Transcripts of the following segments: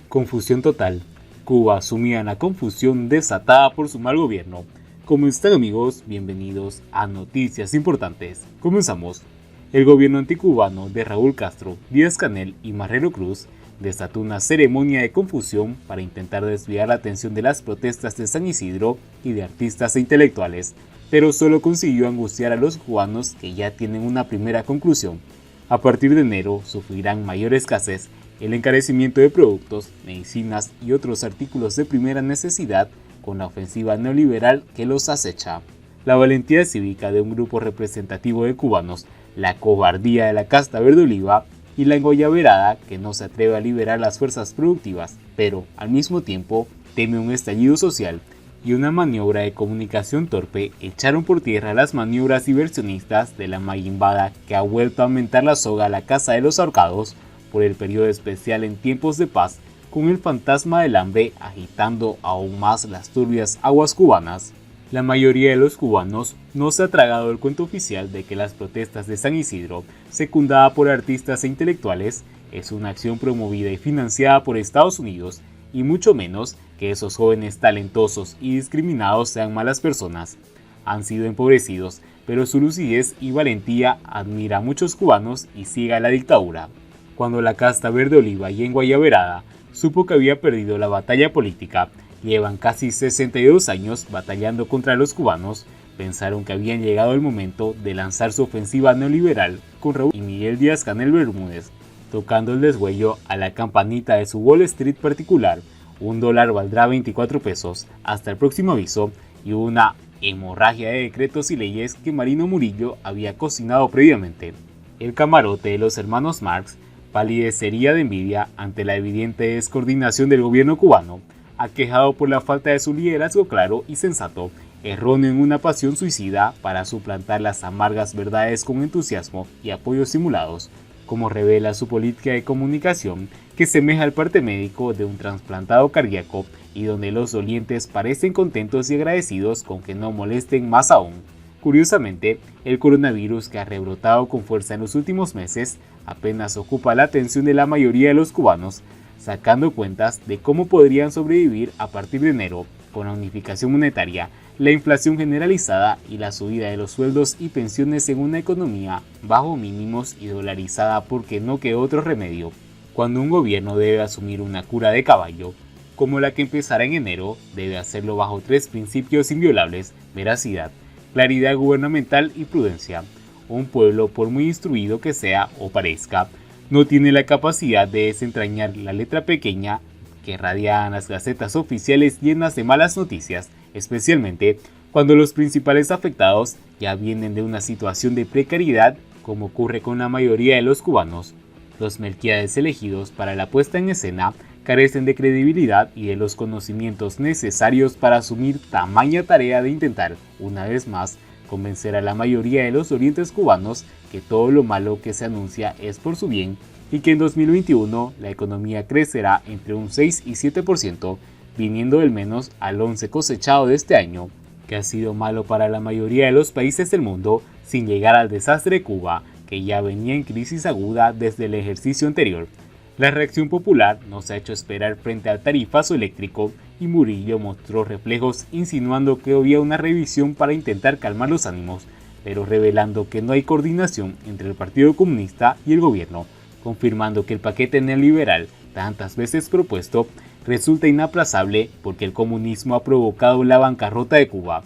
Confusión total. Cuba sumida en la confusión desatada por su mal gobierno. ¿Cómo están, amigos? Bienvenidos a Noticias Importantes. Comenzamos. El gobierno anticubano de Raúl Castro, Díaz-Canel y Marrero Cruz desató una ceremonia de confusión para intentar desviar la atención de las protestas de San Isidro y de artistas e intelectuales, pero solo consiguió angustiar a los cubanos que ya tienen una primera conclusión. A partir de enero sufrirán mayor escasez, el encarecimiento de productos, medicinas y otros artículos de primera necesidad con la ofensiva neoliberal que los acecha. La valentía cívica de un grupo representativo de cubanos, la cobardía de la casta verde oliva y la engollaverada que no se atreve a liberar las fuerzas productivas, pero al mismo tiempo teme un estallido social y una maniobra de comunicación torpe echaron por tierra las maniobras diversionistas de la maguimbada que ha vuelto a aumentar la soga a la casa de los ahorcados por el periodo especial en tiempos de paz, con el fantasma del hambre agitando aún más las turbias aguas cubanas. La mayoría de los cubanos no se ha tragado el cuento oficial de que las protestas de San Isidro, secundada por artistas e intelectuales, es una acción promovida y financiada por Estados Unidos, y mucho menos que esos jóvenes talentosos y discriminados sean malas personas. Han sido empobrecidos, pero su lucidez y valentía admira a muchos cubanos y ciega a la dictadura. Cuando la casta verde oliva y enguayaberada supo que había perdido la batalla política, llevan casi 62 años batallando contra los cubanos, pensaron que habían llegado el momento de lanzar su ofensiva neoliberal con Raúl y Miguel Díaz-Canel Bermúdez, tocando el deshuello a la campanita de su Wall Street particular. $1 valdrá 24 pesos hasta el próximo aviso, y una hemorragia de decretos y leyes que Marino Murillo había cocinado previamente. El camarote de los hermanos Marx palidecería de envidia ante la evidente descoordinación del gobierno cubano, aquejado por la falta de su liderazgo claro y sensato, erróneo en una pasión suicida para suplantar las amargas verdades con entusiasmo y apoyos simulados, como revela su política de comunicación, que semeja al parte médico de un trasplantado cardíaco y donde los dolientes parecen contentos y agradecidos con que no molesten más aún. Curiosamente, el coronavirus, que ha rebrotado con fuerza en los últimos meses, apenas ocupa la atención de la mayoría de los cubanos, sacando cuentas de cómo podrían sobrevivir a partir de enero con la unificación monetaria, la inflación generalizada y la subida de los sueldos y pensiones en una economía bajo mínimos y dolarizada porque no quedó otro remedio. Cuando un gobierno debe asumir una cura de caballo, como la que empezará en enero, debe hacerlo bajo 3 principios inviolables: veracidad, claridad gubernamental y prudencia. Un pueblo, por muy instruido que sea o parezca, no tiene la capacidad de desentrañar la letra pequeña que radian las gacetas oficiales llenas de malas noticias, especialmente cuando los principales afectados ya vienen de una situación de precariedad, como ocurre con la mayoría de los cubanos. Los Melquíades elegidos para la puesta en escena carecen de credibilidad y de los conocimientos necesarios para asumir tamaña tarea de intentar, una vez más, convencer a la mayoría de los dolientes cubanos que todo lo malo que se anuncia es por su bien y que en 2021 la economía crecerá entre un 6 y 7%, viniendo del menos al 11 cosechado de este año, que ha sido malo para la mayoría de los países del mundo, sin llegar al desastre de Cuba, que ya venía en crisis aguda desde el ejercicio anterior. La reacción popular no se ha hecho esperar frente al tarifazo eléctrico, y Murillo mostró reflejos insinuando que había una revisión para intentar calmar los ánimos, pero revelando que no hay coordinación entre el Partido Comunista y el gobierno, confirmando que el paquete neoliberal, tantas veces propuesto, resulta inaplazable porque el comunismo ha provocado la bancarrota de Cuba.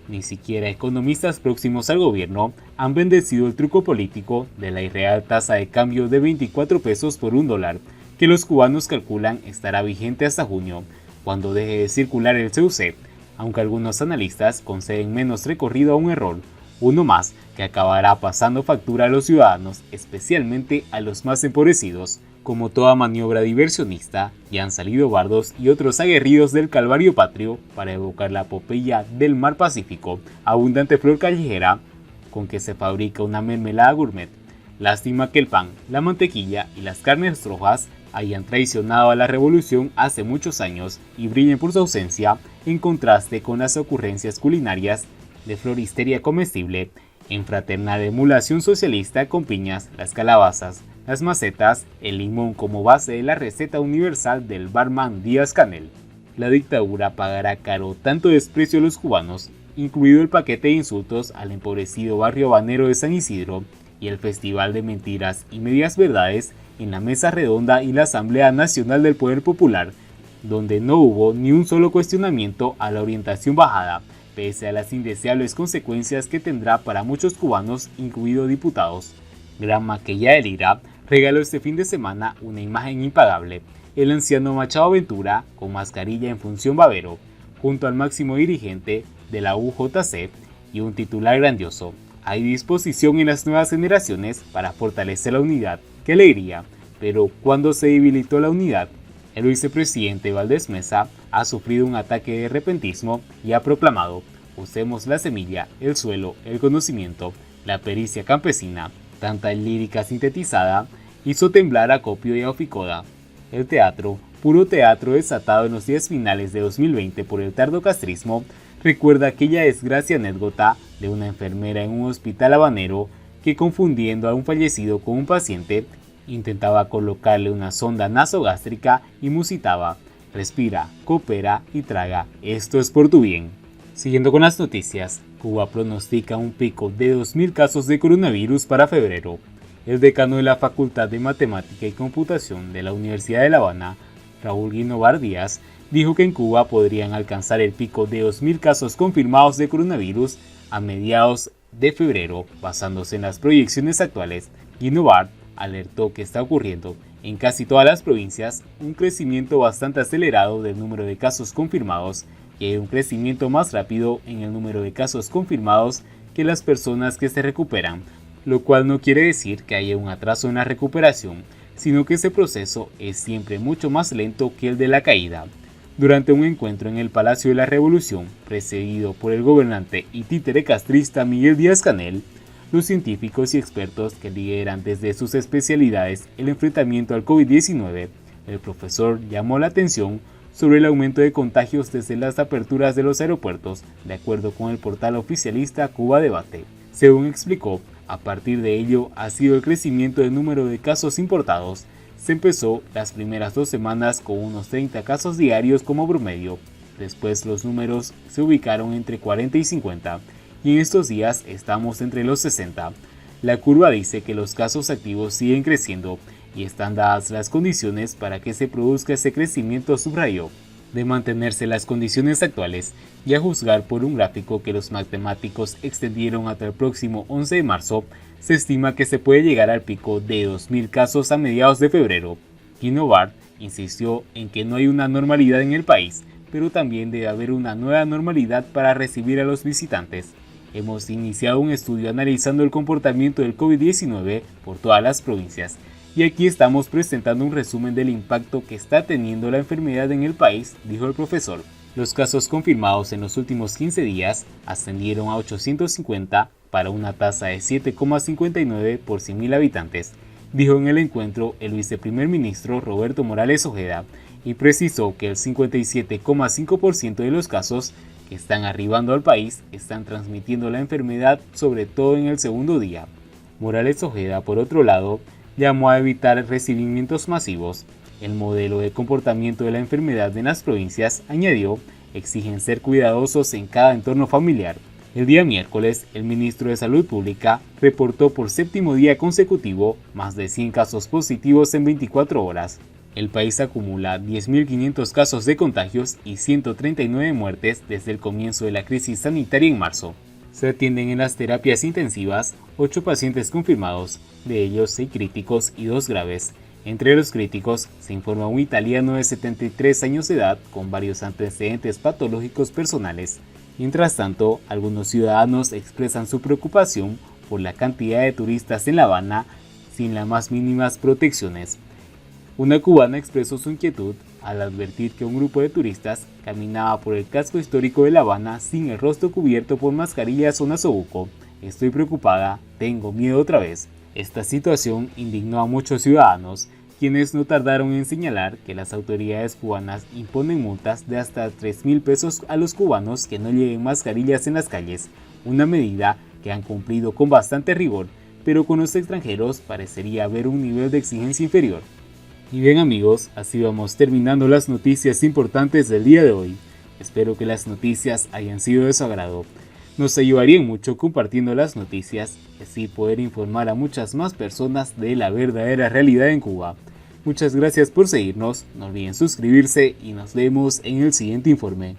Ni siquiera economistas próximos al gobierno han bendecido el truco político de la irreal tasa de cambio de 24 pesos por $1, que los cubanos calculan estará vigente hasta junio, cuando deje de circular el CUC, aunque algunos analistas conceden menos recorrido a un error, uno más que acabará pasando factura a los ciudadanos, especialmente a los más empobrecidos. Como toda maniobra diversionista, ya han salido bardos y otros aguerridos del calvario patrio para evocar la epopeya del mar Pacífico, abundante flor callejera con que se fabrica una mermelada gourmet. Lástima que el pan, la mantequilla y las carnes rojas hayan traicionado a la revolución hace muchos años y brillen por su ausencia, en contraste con las ocurrencias culinarias de floristería comestible, en fraternal emulación socialista con piñas, las calabazas, las macetas, el limón como base de la receta universal del barman Díaz-Canel. La dictadura pagará caro tanto desprecio a los cubanos, incluido el paquete de insultos al empobrecido barrio habanero de San Isidro y el festival de mentiras y medias verdades en la mesa redonda y la Asamblea Nacional del Poder Popular, donde no hubo ni un solo cuestionamiento a la orientación bajada, pese a las indeseables consecuencias que tendrá para muchos cubanos, incluidos diputados. Gran Maquella de Lira regaló este fin de semana una imagen impagable: el anciano Machado Ventura con mascarilla en función babero, junto al máximo dirigente de la UJC y un titular grandioso: hay disposición en las nuevas generaciones para fortalecer la unidad. ¡Qué alegría! Pero cuando se debilitó la unidad, el vicepresidente Valdés Mesa ha sufrido un ataque de repentismo y ha proclamado: usemos la semilla, el suelo, el conocimiento, la pericia campesina. Tanta lírica sintetizada hizo temblar a Copio y a Oficoda. El teatro, puro teatro desatado en los días finales de 2020 por el tardocastrismo, recuerda aquella desgracia anécdota de una enfermera en un hospital habanero que, confundiendo a un fallecido con un paciente, intentaba colocarle una sonda nasogástrica y musitaba: respira, coopera y traga, esto es por tu bien. Siguiendo con las noticias, Cuba pronostica un pico de 2.000 casos de coronavirus para febrero. El decano de la Facultad de Matemática y Computación de la Universidad de La Habana, Raúl Guinovar Díaz, dijo que en Cuba podrían alcanzar el pico de 2.000 casos confirmados de coronavirus a mediados de febrero, basándose en las proyecciones actuales. Guinovar alertó que está ocurriendo en casi todas las provincias un crecimiento bastante acelerado del número de casos confirmados, y hay un crecimiento más rápido en el número de casos confirmados que las personas que se recuperan, lo cual no quiere decir que haya un atraso en la recuperación, sino que ese proceso es siempre mucho más lento que el de la caída. Durante un encuentro en el Palacio de la Revolución, precedido por el gobernante y títere castrista Miguel Díaz-Canel, los científicos y expertos que lideran desde sus especialidades el enfrentamiento al COVID-19, el profesor llamó la atención sobre el aumento de contagios desde las aperturas de los aeropuertos, de acuerdo con el portal oficialista Cuba Debate. Según explicó, a partir de ello ha sido el crecimiento del número de casos importados. Se empezó las primeras 2 semanas con unos 30 casos diarios como promedio, después los números se ubicaron entre 40 y 50, y en estos días estamos entre los 60. La curva dice que los casos activos siguen creciendo y están dadas las condiciones para que se produzca ese crecimiento, subrayó. De mantenerse las condiciones actuales, y a juzgar por un gráfico que los matemáticos extendieron hasta el próximo 11 de marzo, se estima que se puede llegar al pico de 2.000 casos a mediados de febrero. Guinovar insistió en que no hay una normalidad en el país, pero también debe haber una nueva normalidad para recibir a los visitantes. Hemos iniciado un estudio analizando el comportamiento del COVID-19 por todas las provincias, y aquí estamos presentando un resumen del impacto que está teniendo la enfermedad en el país, dijo el profesor. Los casos confirmados en los últimos 15 días ascendieron a 850 para una tasa de 7,59 por 100.000 habitantes, dijo en el encuentro el viceprimer ministro Roberto Morales Ojeda, y precisó que el 57,5% de los casos que están arribando al país están transmitiendo la enfermedad, sobre todo en el segundo día. Morales Ojeda, por otro lado, llamó a evitar recibimientos masivos. El modelo de comportamiento de la enfermedad en las provincias, añadió, exigen ser cuidadosos en cada entorno familiar. El día miércoles, el ministro de Salud Pública reportó por 7º día consecutivo más de 100 casos positivos en 24 horas. El país acumula 10.500 casos de contagios y 139 muertes desde el comienzo de la crisis sanitaria en marzo. Se atienden en las terapias intensivas 8 pacientes confirmados, de ellos 6 críticos y 2 graves. Entre los críticos se informa un italiano de 73 años de edad con varios antecedentes patológicos personales. Mientras tanto, algunos ciudadanos expresan su preocupación por la cantidad de turistas en La Habana sin las más mínimas protecciones. Una cubana expresó su inquietud al advertir que un grupo de turistas caminaba por el casco histórico de La Habana sin el rostro cubierto por mascarillas o nasobuco. Estoy preocupada, tengo miedo otra vez. Esta situación indignó a muchos ciudadanos, quienes no tardaron en señalar que las autoridades cubanas imponen multas de hasta 3.000 pesos a los cubanos que no lleven mascarillas en las calles, una medida que han cumplido con bastante rigor, pero con los extranjeros parecería haber un nivel de exigencia inferior. Y bien amigos, así vamos terminando las noticias importantes del día de hoy. Espero que las noticias hayan sido de su agrado. Nos ayudarían mucho compartiendo las noticias y así poder informar a muchas más personas de la verdadera realidad en Cuba. Muchas gracias por seguirnos, no olviden suscribirse y nos vemos en el siguiente informe.